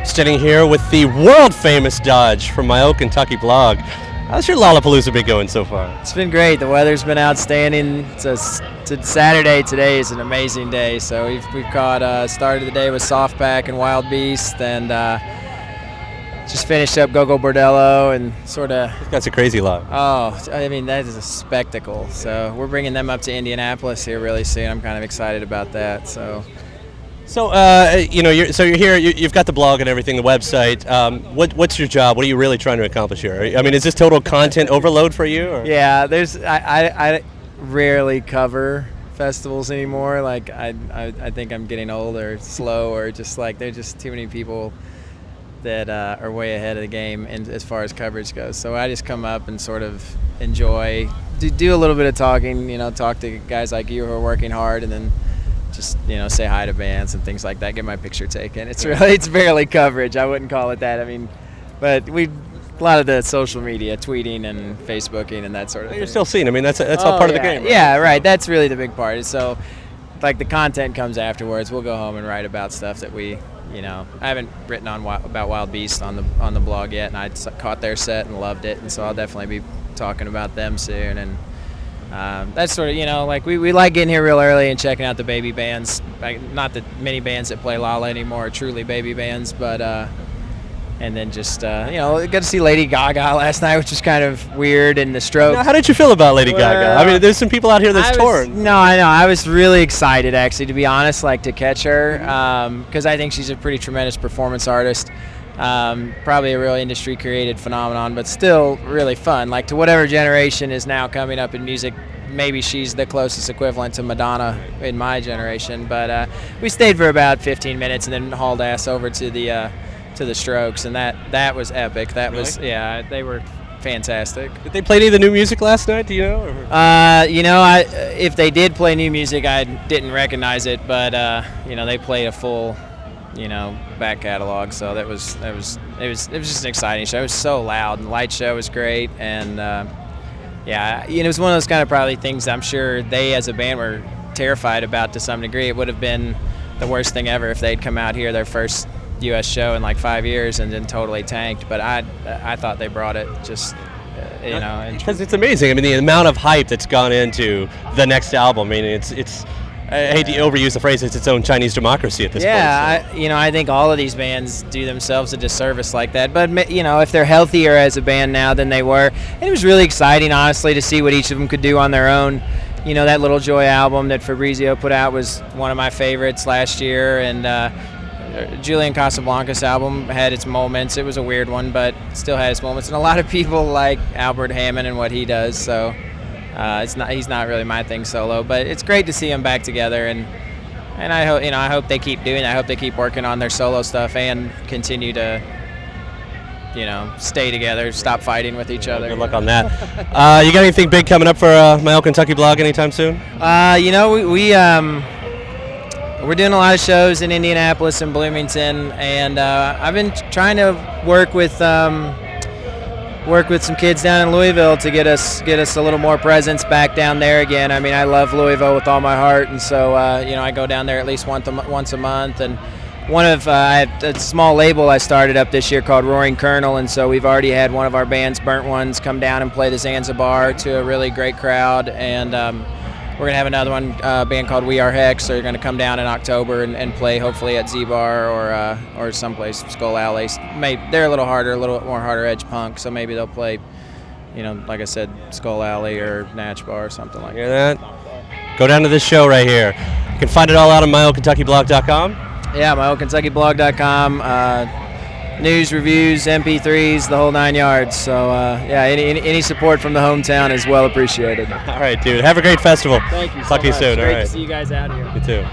Standing here with the world-famous Dodge from my old Kentucky blog. How's your Lollapalooza been going so far? It's been great. The weather's been outstanding. It's Saturday today is an amazing day. So we've caught started the day with Softpack and Wild Beast, and just finished up Go-Go Bordello and sort of. That's a crazy lot. Oh, I mean that is a spectacle. So we're bringing them up to Indianapolis here really soon. I'm kind of excited about that. So you're here. You've got the blog and everything, the website. What's your job? What are you really trying to accomplish here? I mean, is this total content overload for you? Or? Yeah, I rarely cover festivals anymore. Like I think I'm getting old or slow, or just like there's just too many people that are way ahead of the game as far as coverage goes. So I just come up and sort of enjoy, do a little bit of talking. Talk to guys like you who are working hard, and then just say hi to bands and things like that, get my picture taken. It's barely coverage. I wouldn't call it that. I mean, but a lot of the social media, tweeting and Facebooking and that sort of thing. You're still seeing. I mean, that's all part of the game. Right? Yeah, right. That's really the big part. So, like, the content comes afterwards. We'll go home and write about stuff that we, I haven't written about Wild Beast on the blog yet, and I caught their set and loved it, and so I'll definitely be talking about them soon. And that's sort of, like we like getting here real early and checking out the baby bands. Not that many bands that play Lolla anymore are truly baby bands, but and then just got to see Lady Gaga last night, which was kind of weird, and the Strokes. Now, how did you feel about Lady Gaga? I mean, there's some people out here that's torn. No, I know. I was really excited, actually, to be honest, like to catch her, because I think she's a pretty tremendous performance artist. Probably a real industry created phenomenon, but still really fun. Like, to whatever generation is now coming up in music, maybe she's the closest equivalent to Madonna in my generation. But we stayed for about 15 minutes and then hauled ass over to the Strokes, and that was epic. That was they were fantastic. Did they play any of the new music last night? Do you know? If they did play new music, I didn't recognize it, but they played a full back catalog, so it was just an exciting show. It was so loud, and the light show was great, and it was one of those kind of probably things I'm sure they as a band were terrified about to some degree. It would have been the worst thing ever if they'd come out here their first U.S. show in like 5 years and then totally tanked, but I thought they brought it just because it's amazing. I mean, the amount of hype that's gone into the next album. I mean, it's I hate to overuse the phrase, it's its own Chinese democracy at this point. Yeah, I think all of these bands do themselves a disservice like that. But, if they're healthier as a band now than they were, and it was really exciting, honestly, to see what each of them could do on their own. That Little Joy album that Fabrizio put out was one of my favorites last year, and Julian Casablancas' album had its moments. It was a weird one, but still had its moments. And a lot of people like Albert Hammond and what he does, so he's not really my thing solo, but it's great to see them back together, and I hope they keep doing that. I hope they keep working on their solo stuff and continue to stay together, stop fighting with each other. Good luck on that. You got anything big coming up for my old Kentucky blog anytime soon? We're doing a lot of shows in Indianapolis and Bloomington, and I've been trying to work with some kids down in Louisville to get us a little more presence back down there again. I mean, I love Louisville with all my heart, and so I go down there at least once a month. And I have a small label I started up this year called Roaring Colonel, and so we've already had one of our bands, Burnt Ones, come down and play the Zanzibar to a really great crowd, and we're going to have another one, a band called We Are Hex. They're going to come down in October and play hopefully at Z-Bar or someplace, Skull Alley. They're a little more harder edge punk, so maybe they'll play, like I said, Skull Alley or Natch Bar or something like that. Hear that? Go down to this show right here. You can find it all out on myoldkentuckyblog.com. Yeah, myoldkentuckyblog.com. News, reviews, MP3s, the whole 9 yards. So, any support from the hometown is well appreciated. All right, dude. Have a great festival. Thank you. Talk to you soon. Great to see you guys out here. You too.